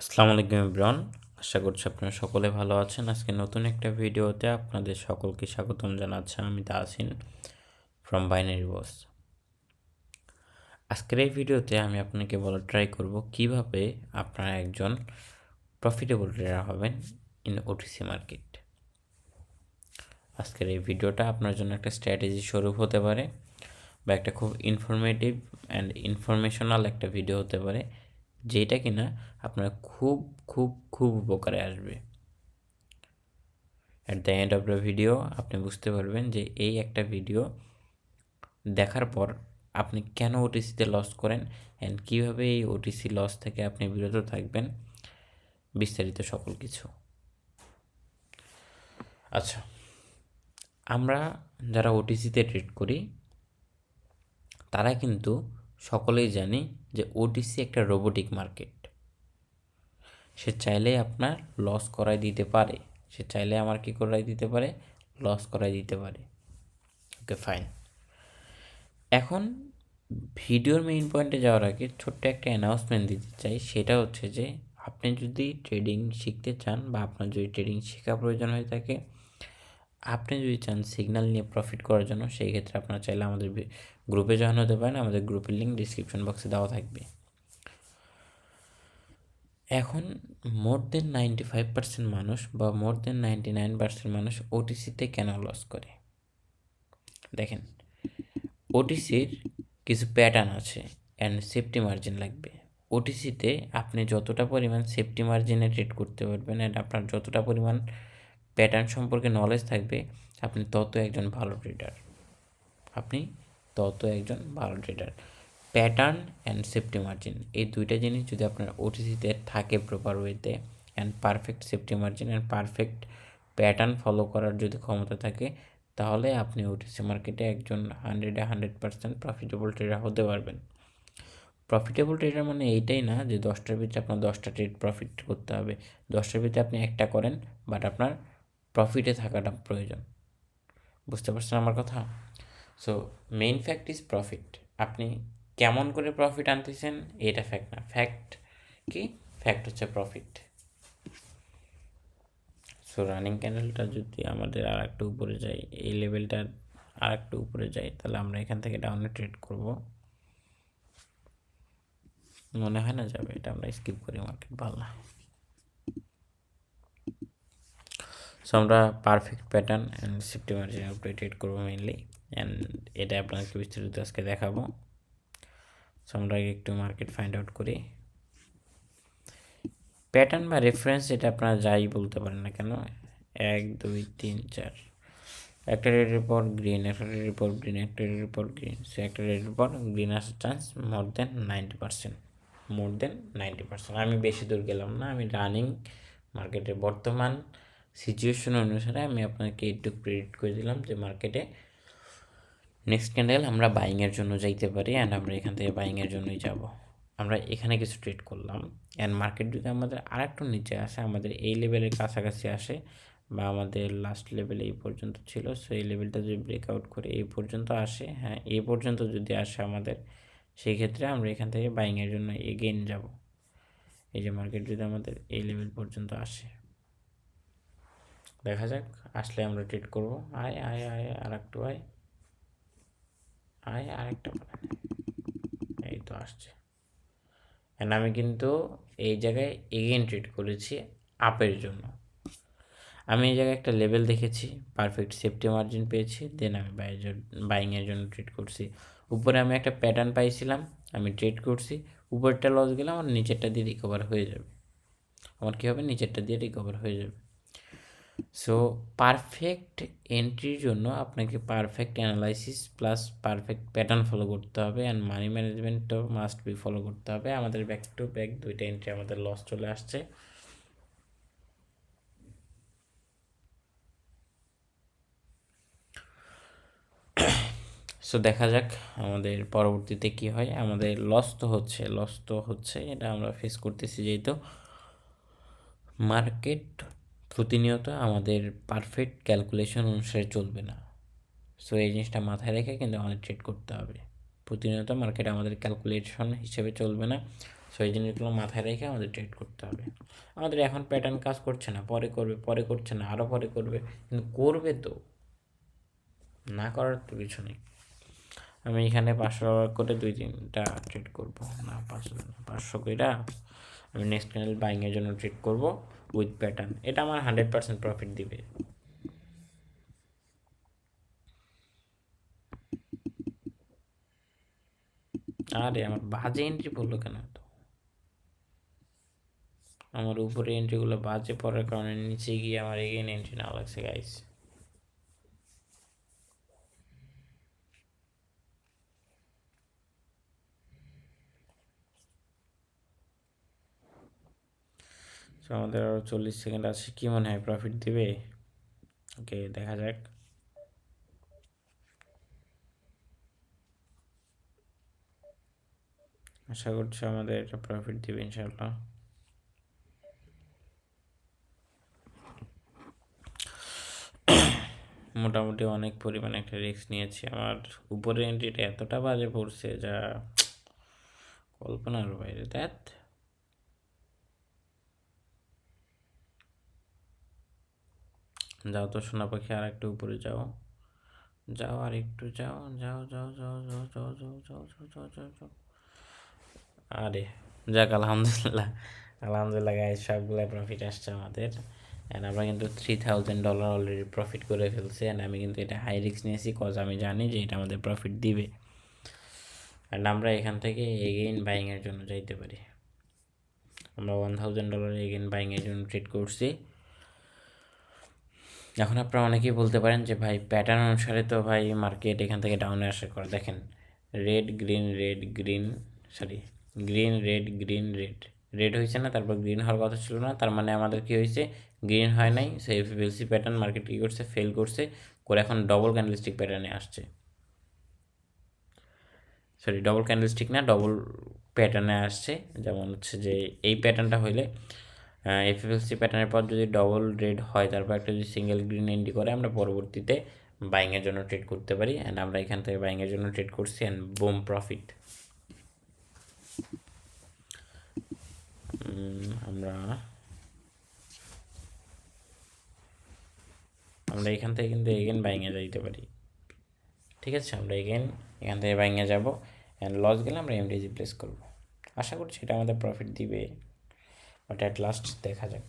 আসসালামু আলাইকুম এভরিওয়ান। আশা করছি আপনারা সকলে ভালো আছেন। আজকে নতুন একটা ভিডিওতে আপনাদের সকলকে স্বাগতম জানাচ্ছি। আমি তাহসিন ফ্রম বাইনারি বস। আজকের এই ভিডিওতে আমি আপনাকে বলার ট্রাই করব কিভাবে আপনারা একজন প্রফিটেবল ট্রেডার হবেন ইন ওটিসি মার্কেট। আজকের এই ভিডিওটা আপনার জন্য একটা স্ট্র্যাটেজি স্বরূপ হতে পারে বা একটা খুব ইনফরমেটিভ অ্যান্ড ইনফরমেশনাল একটা ভিডিও হতে পারে, যেটা কিনা আপনার খুব খুব খুব উপকারে আসবে। At the end of the video আপনি বুঝতে পারবেন যে এই একটা ভিডিও দেখার পর আপনি কেন ওটিসিতে লস করেন অ্যান্ড কীভাবে এই ওটিসি লস থেকে আপনি বিরত থাকবেন, বিস্তারিত সকল কিছু। আচ্ছা, আমরা যারা ওটিসিতে ট্রেড করি তারা কিন্তু সকলেই জানি যে ওটিসি একটা রোবোটিক মার্কেট। সে চাইলেই আপনার লস করাই দিতে পারে, সে চাইলে আমার কি করাই দিতে পারে, লস করাই দিতে পারে। ওকে, ফাইন। এখন ভিডিওর মেইন পয়েন্টে যাওয়ার আগে ছোট্ট একটা অ্যানাউন্সমেন্ট দিতে চাই। সেটা হচ্ছে যে আপনি যদি ট্রেডিং শিখতে চান বা আপনার যদি ট্রেডিং শেখা প্রয়োজন হয়ে থাকে, আপনি যদি চান সিগন্যাল নিয়ে প্রফিট করার জন্য, সেই ক্ষেত্রে আপনারা চাইলে আমাদের গ্রুপে জয়েন হতে পারেন। আমাদের গ্রুপের লিঙ্ক ডিসক্রিপশন বক্সে দেওয়া থাকবে। এখন মোর দেন 95% মানুষ বা মোর দেন 99% মানুষ ওটিসিতে কেন লস করে? দেখেন, ওটিসির কিছু প্যাটার্ন আছে অ্যান্ড সেফটি মার্জিন লাগবে। ওটিসিতে আপনি যতটা পরিমাণ সেফটি মার্জিনে ট্রেড করতে পারবেন অ্যান্ড আপনার যতটা পরিমাণ প্যাটার্ন সম্পর্কে নলেজ থাকবে, আপনি তত একজন ভালো trader. Pattern and safety margin, এই দুইটা জিনিস যদি আপনার ওটিসিতে থাকে প্রপার ওয়েতে and perfect safety margin and perfect pattern follow করার যদি ক্ষমতা থাকে, তাহলে আপনি ওটিসি মার্কেটে একজন 100% প্রফিটেবল ট্রেডার হতে পারবেন। প্রফিটেবল ট্রেডার মানে এইটাই না যে 10টার ভিতরে আপনার 10টা ট্রেড প্রফিট করতে হবে। 10টার ভিতরে আপনি একটা করেন, বাট আপনার প্রফিটে থাকাটা প্রয়োজন। বুঝতে পারছেন আমার কথা? So main fact is profit. আপনি কেমন করে প্রফিট আনতেছেন এটা ফ্যাক্ট না। ফ্যাক্ট কি? ফ্যাক্ট হচ্ছে প্রফিট। সো রানিং ক্যান্ডেলটা যদি আমাদের আর একটু উপরে যায়, এই লেভেলটা আর একটু উপরে যায়, তাহলে আমরা এখান থেকে ডাউনে ট্রেড করব। মনে হয় না যাবে, এটা আমরা স্কিপ করি, মার্কেট ভালো না। সো আমরা পারফেক্ট প্যাটার্ন অ্যান্ড সেফটি মার্জিনের উপরে ট্রেড করবো মেইনলি, অ্যান্ড এটা আপনাকে বিস্তারিত আজকে দেখাবো। সো আমরা একটু মার্কেট ফাইন্ড আউট করি। প্যাটার্ন বা রেফারেন্স এটা আপনারা যাই বলতে পারেন না কেন, 1 2 3 4, একটা রেডের পর গ্রিন, একটা রেডের পর গ্রিন, একটা রেডের পর গ্রিন। সো একটা রেডের পর গ্রিন আসার চান্স মোর দেন 90%। আমি বেশি দূর গেলাম না, আমি রানিং মার্কেটের বর্তমান সিচুয়েশন অনুসারে আমি আপনাকে একটু প্রেডিক্ট করে দিলাম যে মার্কেটে নেক্সট ক্যান্ডেল আমরা বাইংয়ের জন্য যাইতে পারি, অ্যান্ড আমরা এখান থেকে বাইংয়ের জন্যই যাব। আমরা এখানে কিছু ট্রেড করলাম, অ্যান্ড মার্কেট যদি আমাদের আর একটু নিচে আসে, আমাদের এই লেভেলের কাছাকাছি আসে বা আমাদের লাস্ট লেভেল এই পর্যন্ত ছিল, সো এই লেভেলটা যদি ব্রেকআউট করে এই পর্যন্ত আসে, হ্যাঁ এই পর্যন্ত যদি আসে আমাদের, সেই ক্ষেত্রে আমরা এখান থেকে বাইংয়ের জন্য এগেইন যাব। এই যে মার্কেট যদি আমাদের এই লেভেল পর্যন্ত আসে, দেখা যাক, আসলে আমরা ট্রেড করব। আয় আয় আয় আর একটু আয় আয় আরেকটা, এই তো আসছে। অ্যান্ড আমি কিন্তু এই জায়গায় এগেইন ট্রেড করেছি আপের জন্য। আমি এই জায়গায় একটা লেভেল দেখেছি, পারফেক্ট সেফটি মার্জিন পেয়েছি, দেন আমি বাইংয়ের জন্য ট্রেড করছি। উপরে আমি একটা প্যাটার্ন পাইছিলাম, আমি ট্রেড করছি, উপরটা লস গেলে আমার নিচেরটা দিয়ে রিকভার হয়ে যাবে। আমার কী হবে? নিচেরটা দিয়ে রিকভার হয়ে যাবে। সো পারফেক্ট এন্ট্রির জন্য আপনাকে perfect analysis plus perfect pattern follow করতে হবে, অ্যান্ড মানি ম্যানেজমেন্টও মাস্ট বি ফলো করতে হবে। আমাদের ব্যাক টু ব্যাক দুইটা এন্ট্রি আমাদের লস চলে আসছে। সো দেখা যাক আমাদের পরবর্তীতে কি হয়। আমাদের লস তো হচ্ছে, এটা আমরা ফেস করতেছি, যেহেতু মার্কেট প্রতিনিয়ত আমাদের পারফেক্ট ক্যালকুলেশন অনুসারে চলবে না। সো এই জিনিসটা মাথায় রেখে কিন্তু আমাদের ট্রেড করতে হবে। প্রতিনিয়ত মার্কেট আমাদের ক্যালকুলেশন হিসেবে চলবে না, সো এই জিনিসগুলো মাথায় রেখে আমাদের ট্রেড করতে হবে। আমাদের এখন প্যাটার্ন কাজ করছে না, পরে করবে, পরে করছে না, আরও পরে করবে, কিন্তু করবে তো, না করার তো কিছু নেই। আমি এখানে $500 করে 2-3টা ট্রেড করব, না 500 কইরা আমি নেক্সট ক্যান্ডেল বাইংয়ের জন্য ট্রেড করব উইথ প্যাটার্ন। এটা আমার 100% প্রফিট দিবে। আরে আমার বাজে এন্ট্রি পড়লো কেন? তো আমার উপরে এন্ট্রিগুলো বাজে পড়ার কারণে নিচে গিয়ে আমার এগেইন এন্ট্রি না লাগছে গাইস। সো আমাদের আরও 40 সেকেন্ড আছে, কি মনে হয় প্রফিট দিবে? ওকে, দেখা যাক। আশা করছি আমাদের এটা প্রফিট দিবে ইনশাল্লাহ। মোটামুটি অনেক পরিমাণে একটা রিস্ক নিয়েছি। আমার উপরের এন্ট্রিটা এতটা বাজে পড়ছে যা কল্পনার বাইরে। দ্যাট যাও তো সোনা পাখি, আর একটু উপরে যাও, যাও আর একটু যাও, যাও যাও যাও যাও যাও যাও যাও যাও যাও যাও যাও। আরে যাক, আলহামদুলিল্লাহ, আলহামদুলিল্লাহ গাইস, সবগুলাই প্রফিট আসছে আমাদের। অ্যান্ড আমরা কিন্তু $3000 অলরেডি প্রফিট করে ফেলছি। অ্যান্ড আমি কিন্তু এটা হাই রিস্ক নিয়েছি, কজ আমি জানি যে এটা আমাদের প্রফিট দিবে। অ্যান্ড আমরা এখান থেকে এগেইন বাইংয়ের জন্য যাইতে পারি। আমরা $1000 এগেইন বাইংয়ের জন্য ট্রেড করছি। এখন আপনারা অনেকেই বলতে পারেন যে ভাই প্যাটার্ন অনুসারে তো ভাই মার্কেট এখান থেকে ডাউনে আসা করে। দেখেন, red green red green, sorry green red green red, red হয়েছে না, তারপর গ্রিন হওয়ার কথা ছিল না, তার মানে আমাদের কী হয়েছে, গ্রিন হয় নাই। সো এফএলসি প্যাটার্ন মার্কেট কী করছে, ফেল করছে, করে এখন ডবল ক্যান্ডেলস্টিক প্যাটার্নে আসছে। সরি, ডবল ক্যান্ডেলস্টিক না, ডবল প্যাটার্নে আসছে। যেমন হচ্ছে যে এই প্যাটার্নটা হইলে এফএলসি প্যাটার্নের পর যদি ডবল রেড হয়, তারপর একটা যদি সিঙ্গেল গ্রিন এন্ট্রি করে, আমরা পরবর্তীতে বাইংয়ের জন্য ট্রেড করতে পারি। অ্যান্ড আমরা এখান থেকে বাইংয়ের জন্য ট্রেড করছি, অ্যান্ড বুম প্রফিট। আমরা এখান থেকে কিন্তু এগেন বাইংয়ে যাইতে পারি। ঠিক আছে, আমরা এখান থেকে বাইংয়ে যাব, অ্যান্ড লস গেলে আমরা এমডিজি প্লেস করব। আশা করছি এটা আমাদের প্রফিট দিবে, বাট অ্যাট লাস্ট দেখা যাক।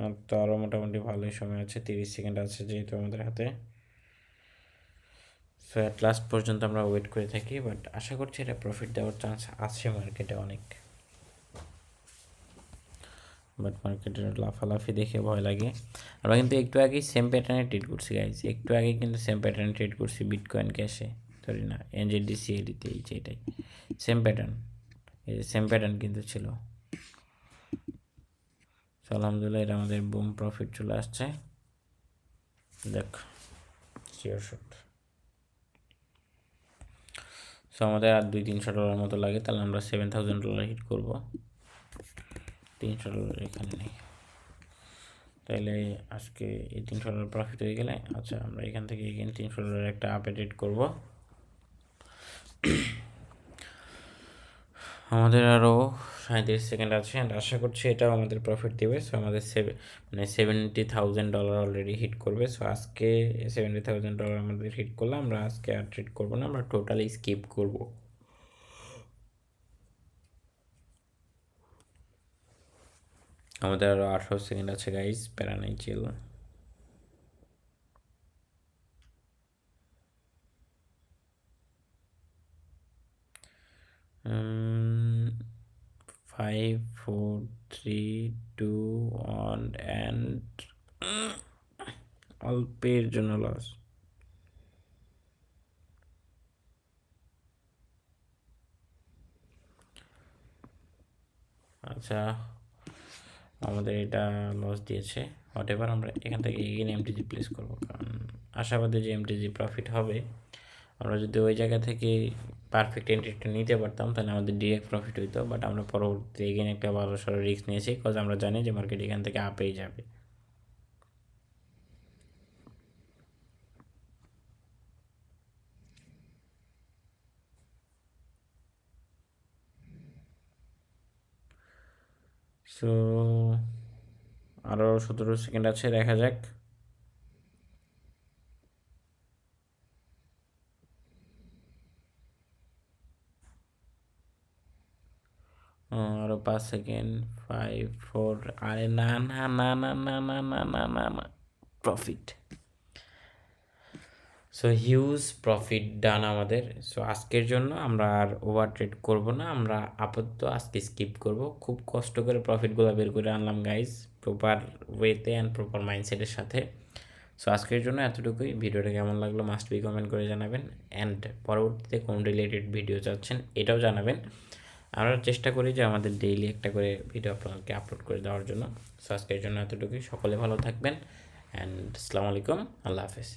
আর তো আরও মোটামুটি ভালোই সময় আছে, 30 সেকেন্ড আছে যেহেতু আমাদের হাতে। সো অ্যাট লাস্ট পর্যন্ত আমরা ওয়েট করে থাকি, বাট আশা করছি এটা প্রফিট দেওয়ার চান্স আছে মার্কেটে অনেক। বাট মার্কেটের লাফালাফি দেখে ভয় লাগে। আমরা কিন্তু একটু আগেই সেম প্যাটার্নে ট্রেড করছি গাইজ, একটু আগে কিন্তু সেম প্যাটার্নে ট্রেড করছি বিটকয়েন ক্যাশে, সরি না, এনজেডিসিএডিতে, এই যে এটাই সেম প্যাটার্ন, এই যে সেম প্যাটার্ন কিন্তু ছিল। সো আলহামদুলিল্লাহ, এটা আমাদের বুম প্রফিট চলে আসছে। দেখ, শিওর শট। সো আমাদের আর $200-300 মতো লাগে, তাহলে আমরা $7000 হিট করবো। $300 এখানে নেই, তাহলে আজকে এই $300 প্রফিট হয়ে গেলে, আচ্ছা আমরা এখান থেকে এগেন $300 একটা আপডেট করব। আমাদের আরও 37 সেকেন্ড আছে, অ্যান্ড আশা করছি এটাও আমাদের প্রফিট দেবে। সো আমাদের $70,000 অলরেডি হিট করবে। সো আজকে $70,000 আমাদের হিট করলে আমরা আজকে আর ট্রেড করবো না, আমরা টোটালি স্কিপ করব। আমাদের আরও 18 সেকেন্ড আছে গাইজ, প্যারা নাই, চিল। um, 5 4 3 2 1 and অল্পের জন্য লস। আচ্ছা, আমাদের এটা লস দিয়েছে, হোয়াট এভার। আমরা এখান থেকে এগেন এমটিজি প্লেস করবো, কারণ আশাবাদী যে এমটিজি প্রফিট হবে। আমরা যদি ওই জায়গা থেকে পারফেক্ট এন্ট্রিটা নিতে পারতাম, তাহলে আমাদের ডিরেক্ট প্রফিট হইতো। বাট আমরা পরবর্তীতে এগেন একটা ভালো সড়ো রিস্ক নিয়েছি, বিকজ আমরা জানি যে মার্কেট এখান থেকে আপেই যাবে। সো আরও 17 সেকেন্ড আছে, দেখা যাক। আরও 5 সেকেন্ড, 5 4, আরে না না না না না না না না না না, প্রফিট। সো হিউজ প্রফিট ডান আমাদের। সো আজকের জন্য আমরা আর ওভার ট্রেড করবো না, আমরা আপাতত আজকে স্কিপ করব। খুব কষ্ট করে প্রফিটগুলো বের করে আনলাম গাইজ, প্রপার ওয়েতে অ্যান্ড প্রপার মাইন্ডসেটের সাথে। সো আজকের জন্য এতটুকুই। ভিডিওটা কেমন লাগলো মাস্ট বি কমেন্ট করে জানাবেন, অ্যান্ড পরবর্তীতে কোন রিলেটেড ভিডিও চাচ্ছেন এটাও জানাবেন। আমরা চেষ্টা করি যে আমাদের ডেইলি একটা করে ভিডিও আপনাদেরকে আপলোড করে দেওয়ার জন্য। সো আজকের জন্য এতটুকুই। সকলে ভালো থাকবেন, অ্যান্ড আসসালামু আলাইকুম, আল্লাহ হাফেজ।